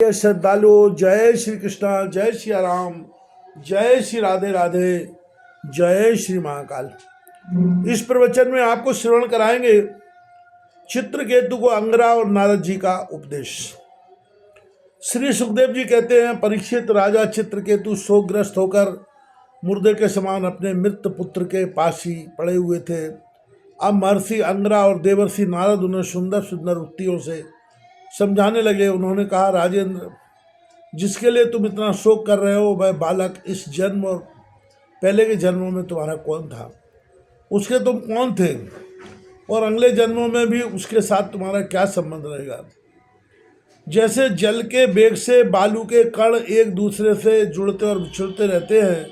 श्रद्धालु, जय श्री कृष्णा, जय श्री राम, जय श्री राधे राधे, जय श्री महाकाल। इस प्रवचन में आपको श्रवण कराएंगे चित्रकेतु को अंगरा और नारद जी का उपदेश। श्री सुखदेव जी कहते हैं, परीक्षित राजा चित्रकेतु शोकग्रस्त होकर मुर्दे के समान अपने मृत पुत्र के पास ही पड़े हुए थे। अब महर्षि अंगरा और देवर्षि नारद उन्हें सुंदर सुंदर उक्तियों से समझाने लगे। उन्होंने कहा, राजेंद्र, जिसके लिए तुम इतना शोक कर रहे हो वह बालक इस जन्म और पहले के जन्मों में तुम्हारा कौन था? उसके तुम कौन थे और अगले जन्मों में भी उसके साथ तुम्हारा क्या संबंध रहेगा? जैसे जल के वेग से बालू के कण एक दूसरे से जुड़ते और बिछुड़ते रहते हैं,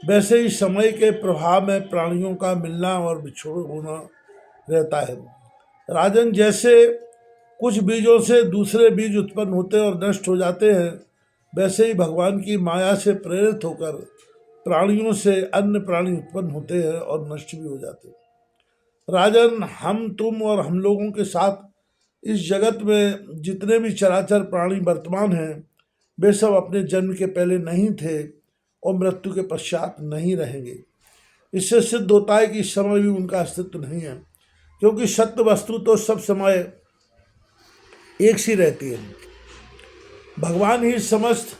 वैसे ही समय के प्रभाव में प्राणियों का मिलना और बिछोड़ होना रहता है। राजन, जैसे कुछ बीजों से दूसरे बीज उत्पन्न होते और नष्ट हो जाते हैं, वैसे ही भगवान की माया से प्रेरित होकर प्राणियों से अन्य प्राणी उत्पन्न होते हैं और नष्ट भी हो जाते हैं। राजन, हम, तुम और हम लोगों के साथ इस जगत में जितने भी चराचर प्राणी वर्तमान हैं, वे सब अपने जन्म के पहले नहीं थे और मृत्यु के पश्चात नहीं रहेंगे। इससे सिद्ध होता है कि इस समय भी उनका अस्तित्व नहीं है, क्योंकि सत्य वस्तु तो सब समय एक सी रहती है। भगवान ही समस्त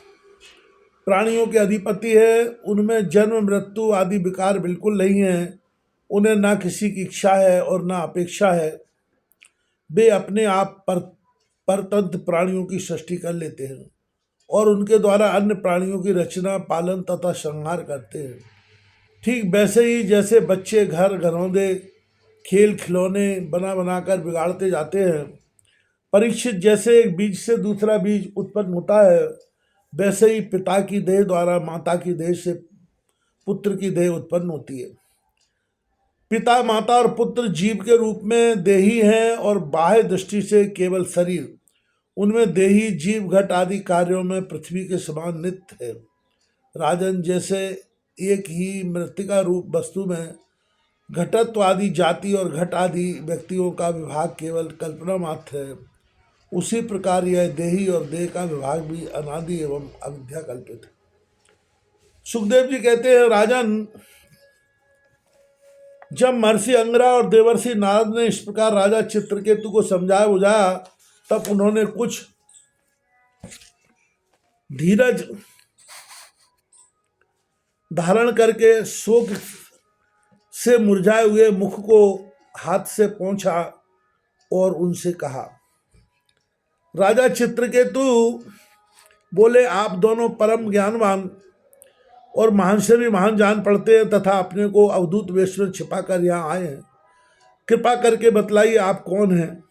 प्राणियों के अधिपति है। उनमें जन्म मृत्यु आदि विकार बिल्कुल नहीं है। उन्हें ना किसी की इच्छा है और ना अपेक्षा है। वे अपने आप परतंत्र प्राणियों की सृष्टि कर लेते हैं और उनके द्वारा अन्य प्राणियों की रचना, पालन तथा संहार करते हैं। ठीक वैसे ही जैसे बच्चे घर घरौंदे खेल खिलौने बना बनाकर बिगाड़ते जाते हैं, परीक्षित, जैसे एक बीज से दूसरा बीज उत्पन्न होता है, वैसे ही पिता की देह द्वारा माता की देह से पुत्र की देह उत्पन्न होती है। पिता, माता और पुत्र जीव के रूप में देही हैं और बाह्य दृष्टि से केवल शरीर। उनमें देही जीव घट आदि कार्यों में पृथ्वी के समान नित्य है। राजन, जैसे एक ही मृत्तिका रूप वस्तु में घटत्व आदि जाति और घट आदि व्यक्तियों का विभाग केवल कल्पना मात्र है, उसी प्रकार यह देही और देह का विभाग भी अनादि एवं अविद्या कल्पित है। सुखदेव जी कहते हैं, राजन, जब महर्षि अंगरा और देवर्षि नारद ने इस प्रकार राजा चित्रकेतु को समझाया बुझाया, तब उन्होंने कुछ धीरज धारण करके शोक से मुरझाए हुए मुख को हाथ से पोंछा और उनसे कहा। राजा चित्रकेतु बोले, आप दोनों परम ज्ञानवान और महान से भी महान जान पड़ते हैं तथा अपने को अवधूत वेश में छिपा कर यहाँ आए हैं। कृपा करके बतलाइए, आप कौन हैं?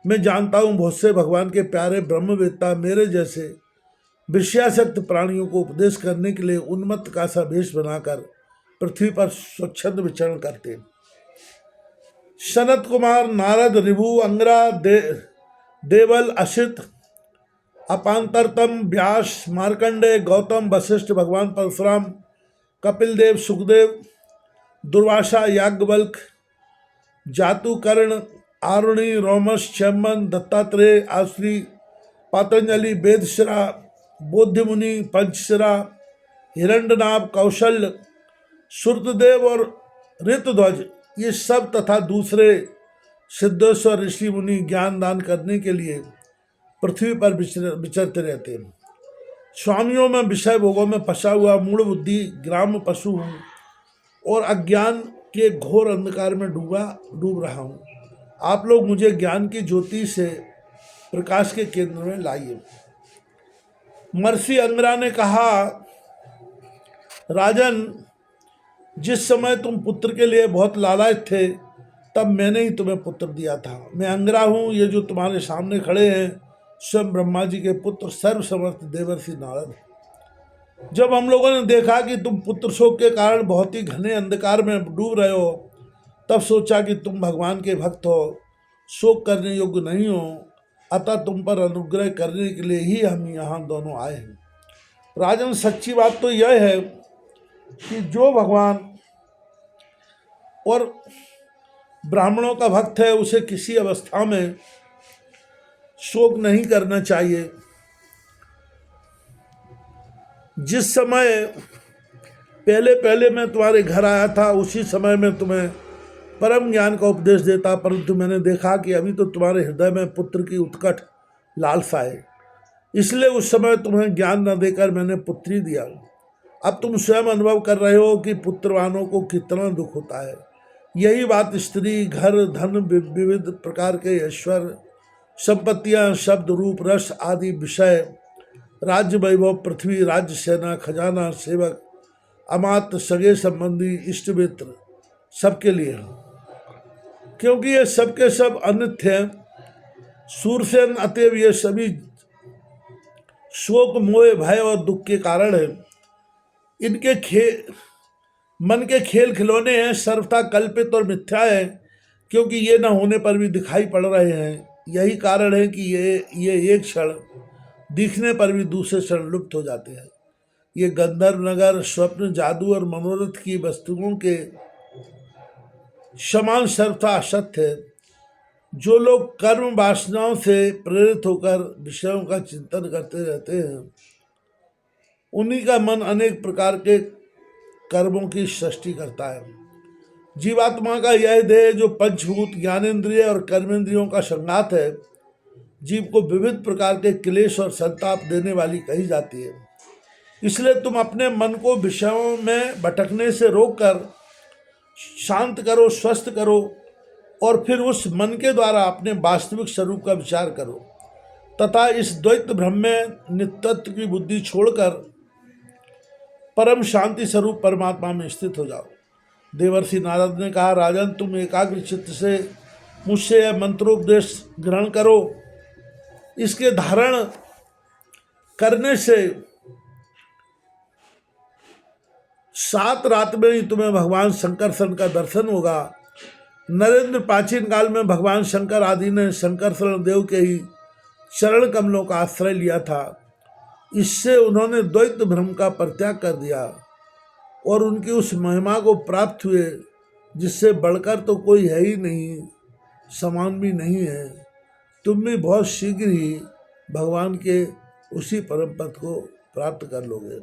मैं जानता हूँ बहुत से भगवान के प्यारे ब्रह्मवेत्ता मेरे जैसे विषयासक्त प्राणियों को उपदेश करने के लिए उन्मत्त का सा भेष बनाकर पृथ्वी पर स्वच्छंद विचरण करते। सनत कुमार, नारद, ऋभु, अंगरा, देवल, असित, अपांतरतम, व्यास, मार्कंडे, गौतम, वशिष्ठ, भगवान परशुराम, कपिल देव, सुखदेव, दुर्वासा, याज्ञवल्क्य, जातुकर्ण, आरुणि, रोमस, चैम्बन, दत्तात्रेय, आश्री, पातंजलि, वेदशिरा, बोधिमुनि, पंचशिरा, हिरण्यनाभ, कौशल्य, श्रुतदेव और ऋतध्वज, ये सब तथा दूसरे सिद्धेश्वर ऋषि मुनि ज्ञान दान करने के लिए पृथ्वी पर विचरते रहते हैं। स्वामियों में विषय भोगों में फंसा हुआ मूढ़ बुद्धि ग्राम पशु हूँ और अज्ञान के घोर अंधकार में डूब रहा हूँ। आप लोग मुझे ज्ञान की ज्योति से प्रकाश के केंद्र में लाइए। महर्षि अंगरा ने कहा, राजन, जिस समय तुम पुत्र के लिए बहुत लालायित थे, तब मैंने ही तुम्हें पुत्र दिया था। मैं अंगरा हूँ। ये जो तुम्हारे सामने खड़े हैं स्वयं ब्रह्मा जी के पुत्र सर्वसमर्थ देवर्षि नारद। जब हम लोगों ने देखा कि तुम पुत्र शोक के कारण बहुत ही घने अंधकार में डूब रहे हो, तब सोचा कि तुम भगवान के भक्त हो, शोक करने योग्य नहीं हो, अतः तुम पर अनुग्रह करने के लिए ही हम यहाँ दोनों आए हैं। राजन, सच्ची बात तो यह है कि जो भगवान और ब्राह्मणों का भक्त है, उसे किसी अवस्था में शोक नहीं करना चाहिए। जिस समय पहले पहले मैं तुम्हारे घर आया था उसी समय मैं तुम्हें परम ज्ञान का उपदेश देता, परंतु मैंने देखा कि अभी तो तुम्हारे हृदय में पुत्र की उत्कट लालसा है, इसलिए उस समय तुम्हें ज्ञान न देकर मैंने पुत्री दिया। अब तुम स्वयं अनुभव कर रहे हो कि पुत्रवानों को कितना दुख होता है। यही बात स्त्री, घर, धन, विविध प्रकार के ऐश्वर्य, संपत्तियां, शब्द, रूप, रस आदि विषय, राज्य वैभव, पृथ्वी, राज्य, सेना, खजाना, सेवक, अमात्य, सगे संबंधी, इष्ट मित्र सबके लिए है, क्योंकि ये सबके सब अनित्य हैं। सूरसेन, अतएव ये सभी शोक, मोह, भय और दुख के कारण है। इनके मन के खेल खिलौने हैं, सर्वथा कल्पित और मिथ्या है, क्योंकि ये न होने पर भी दिखाई पड़ रहे हैं। यही कारण है कि ये एक क्षण दिखने पर भी दूसरे क्षण लुप्त हो जाते हैं। ये गंधर्व नगर, स्वप्न, जादू और मनोरथ की वस्तुओं के समान सर्वथा असत्य है। जो लोग कर्म वासनाओं से प्रेरित होकर विषयों का चिंतन करते रहते हैं, उन्हीं का मन अनेक प्रकार के कर्मों की सृष्टि करता है। जीवात्मा का यह देह जो पंचभूत, ज्ञानेन्द्रिय और कर्मेंद्रियों का संघात है, जीव को विविध प्रकार के क्लेश और संताप देने वाली कही जाती है। इसलिए तुम अपने मन को विषयों में भटकने से रोककर शांत करो, स्वस्थ करो और फिर उस मन के द्वारा अपने वास्तविक स्वरूप का विचार करो तथा इस द्वैत भ्रम में नित्यत्व की बुद्धि छोड़कर परम शांति स्वरूप परमात्मा में स्थित हो जाओ। देवर्षि नारद ने कहा, राजन, तुम एकाग्र चित्त से मुझसे यह मंत्रोपदेश ग्रहण करो। इसके धारण करने से 7 रात में ही तुम्हें भगवान शंकरसन का दर्शन होगा। नरेंद्र प्राचीन काल में भगवान शंकर आदि ने शंकरसन देव के ही चरण कमलों का आश्रय लिया था। इससे उन्होंने द्वैत भ्रम का परित्याग कर दिया और उनकी उस महिमा को प्राप्त हुए जिससे बढ़कर तो कोई है ही नहीं, समान भी नहीं है। तुम भी बहुत शीघ्र ही भगवान के उसी परम पद को प्राप्त कर लोगे।